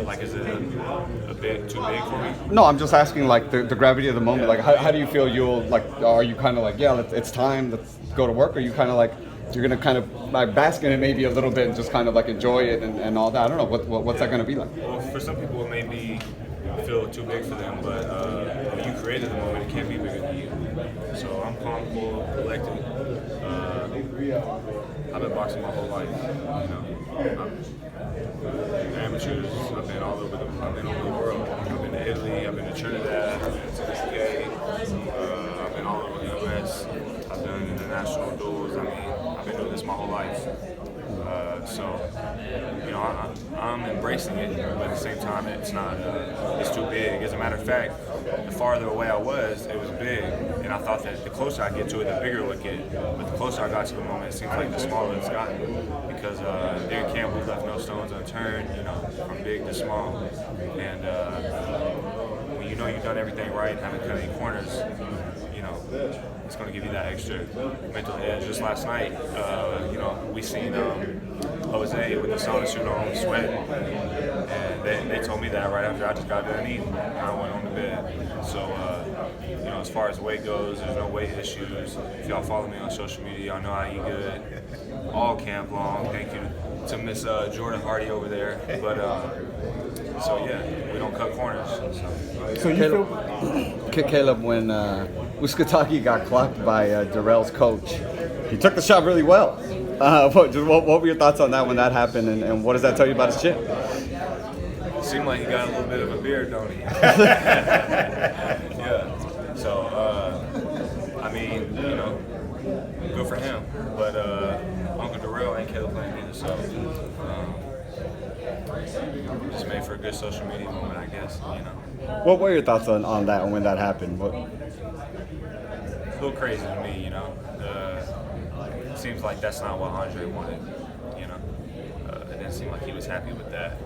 Like, is it a bit too big for me? No, I'm just asking like the gravity of the moment. Like, how do you feel you'll like? Are you kind of like, yeah, it's time, let's go to work? Or are you kind of like, you're gonna kind of like bask in it maybe a little bit and just kind of like enjoy it and all that? I don't know what's that gonna be like. Well, for some people it may feel too big for them, but when you created the moment, it can't be bigger than you. So I'm calm, cool, collected. I've been boxing my whole life. Amateurs. I've been all over the world. I've been to Italy. I've been to Trinidad. I've been to the UK. I've been all over the US. I've done international duels. I mean, I've been doing this my whole life. I'm embracing it, but at the same time, it's too big. As a matter of fact, the farther away I was, it was big, and I thought that the closer I get to it, the bigger it would get. But the closer I got to the moment, it seems like the smaller it's gotten, because there Cam Buford left no stones unturned, from big to small. And when you know you've done everything right and haven't cut any corners, it's going to give you that extra mental edge. Just last night, we seen Jose with the sauna suit on, sweating, and they told me that right after I just got done eating, and I went on to bed. So, as far as weight goes, there's no weight issues. If y'all follow me on social media, y'all know I eat good all camp long. Thank you to Miss Jordan Hardy over there. But we don't cut corners. So you feel Caleb, when Uskataki got clocked by Darrell's coach, he took the shot really well. What were your thoughts on that when that happened, and what does that tell you about his chin? It seemed like he got a little bit of a beard, don't he? Yeah. So, good for him. But Uncle Darrell ain't Caleb playing either, so just made for a good social media moment, I guess. What were your thoughts on that when that happened? It's a little crazy to me, It seems like that's not what Andre wanted, It didn't seem like he was happy with that.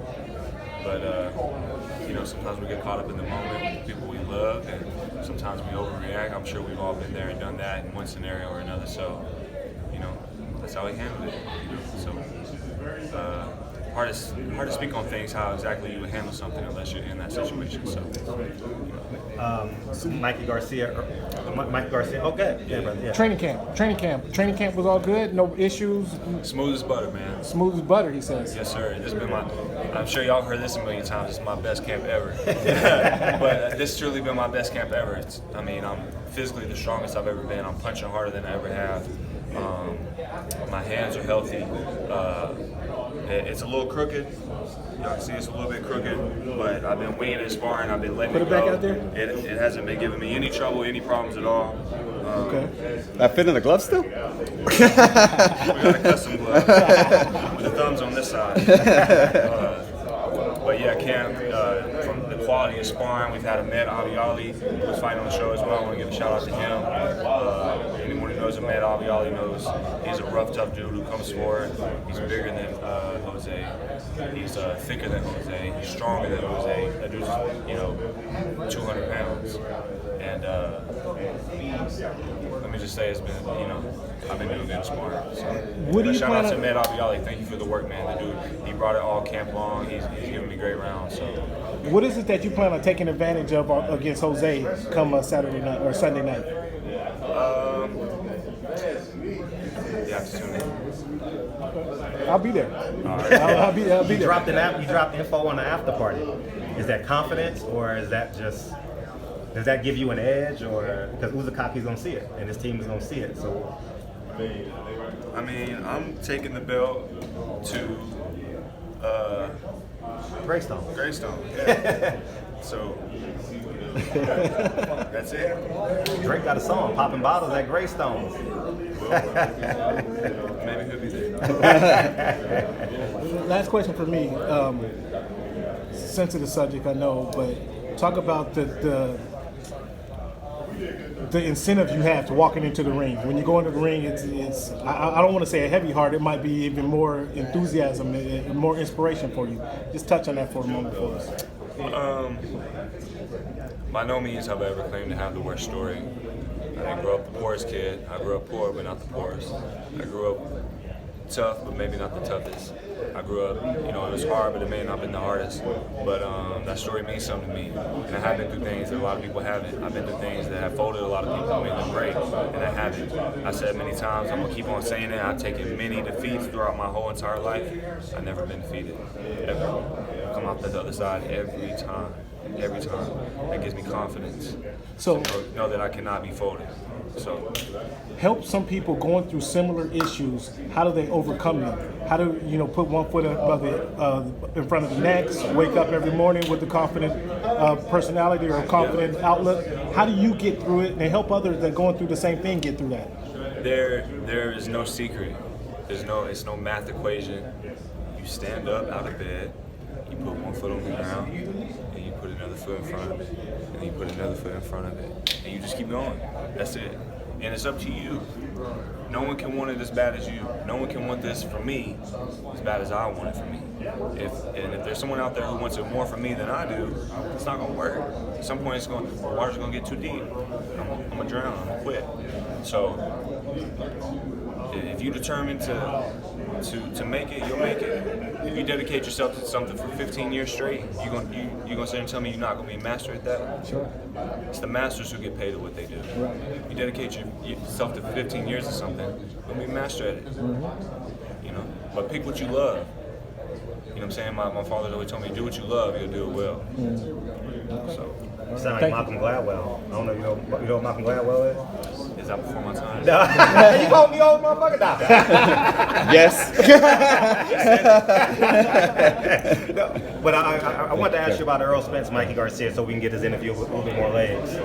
But, sometimes we get caught up in the moment with the people we love, and sometimes we overreact. I'm sure we've all been there and done that in one scenario or another. So, that's how he handled it. So, hard to speak on things, how exactly you would handle something unless you're in that situation. So, Mikey Garcia. Okay. Yeah, brother. Yeah. Training camp was all good, no issues. Smooth as butter, man. Smooth as butter, he says. Yes, sir. This has been I'm sure y'all heard this a million times. This is my best camp ever. But this has truly been my best camp ever. I'm physically the strongest I've ever been. I'm punching harder than I ever have. My hands are healthy. It's a little crooked. Y'all can see it's a little bit crooked, but I've been winging and sparring. I've been letting it go. Put it back out there? It hasn't been giving me any trouble, any problems at all. Okay. That fit in the glove still? We got a custom glove with the thumbs on this side. But yeah, Cam, from the quality of sparring, we've had Ahmed Abiali who was fighting on the show as well. I want to give a shout out to him. Anyone who knows Ahmed Abiali knows he's a rough, tough dude who comes forward. He's bigger than Jose. He's thicker than Jose. He's stronger than Jose. That dude's 200 pounds. And let me just say, it's been I've been doing good sparring. So, shout out to Ahmed Abiali. Thank you for the work, man. The dude, he brought it all camp long. He's giving me great rounds. So, what is it that you plan on taking advantage of against Jose come Saturday night or Sunday night? The opportunity. I'll be there. Right. I'll be there. You dropped info on the after party. Is that confidence, or is that just? Does that give you an edge, or because Uzakaki's gonna see it and his team is gonna see it? So, I'm taking the belt to Greystone. Yeah. So that's it. Drake got a song, "Popping Bottles at Greystone." Maybe he'll be there. Last question for me. Sensitive subject, I know, but talk about the incentive you have to walking into the ring. When you go into the ring, it's I don't want to say a heavy heart. It might be even more enthusiasm and more inspiration for you. Just touch on that for a moment for us. By no means have I ever claimed to have the worst story. I didn't grow up the poorest kid. I grew up poor, but not the poorest. I grew up tough, but maybe not the toughest. I grew up, you know, it was hard, but it may not have been the hardest. But that story means something to me. And I have been through things that a lot of people haven't. I've been through things that have folded a lot of people and made them great, and I haven't. I said many times, I'm going to keep on saying it. I've taken many defeats throughout my whole entire life. I've never been defeated, ever. I come out the other side every time. Every time. That gives me confidence. So know that I cannot be folded. So help some people going through similar issues. How do they overcome them? How do you put one foot in front of the next? Wake up every morning with a confident personality or a confident outlook. How do you get through it and help others that are going through the same thing get through that? There is no secret. It's no math equation. You stand up out of bed. You put one foot on the ground, and you put another foot in front of it, and you put another foot in front of it, and you just keep going. That's it. And it's up to you. No one can want it as bad as you. No one can want this for me as bad as I want it for me. If there's someone out there who wants it more for me than I do, it's not going to work. At some point, the water's going to get too deep. I'm going to drown. I'm going to quit. So if you determine to make it, you'll make it. If you dedicate yourself to something for 15 years straight, you're gonna sit and tell me you're not gonna be a master at that? Sure. It's the masters who get paid at what they do. Right. You dedicate yourself to 15 years of something, you're gonna be a master at it. Mm-hmm. You know, but pick what you love. You know what I'm saying? My father always told me, do what you love, you'll do it well. Mm-hmm. So. You sound like Malcolm Gladwell. I don't know, you know what Malcolm Gladwell is? Is that before my time? You called me old motherfucker now. Yes. No, but I wanted to ask you about Earl Spence, Mikey Garcia, so we can get this interview with a little bit more legs.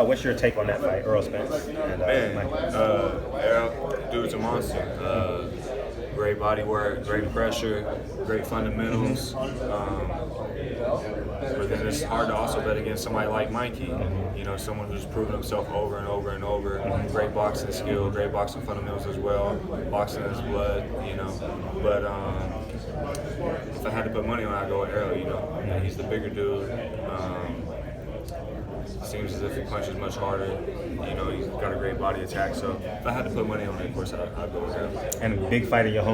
What's your take on that fight, Earl Spence? And, Earl, dude's a monster. Great body work, great pressure, great fundamentals. But then it's hard to also bet against somebody like Mikey, you know, someone who's proven himself over and over and over. Great boxing skill, great boxing fundamentals as well. Boxing in his blood, you know. But if I had to put money on it, I'd go with Earl, you know. And he's the bigger dude. Seems as if he punches much harder. You know, he's got a great body attack. So if I had to put money on it, of course, I'd go with Earl. And a big fight in your home.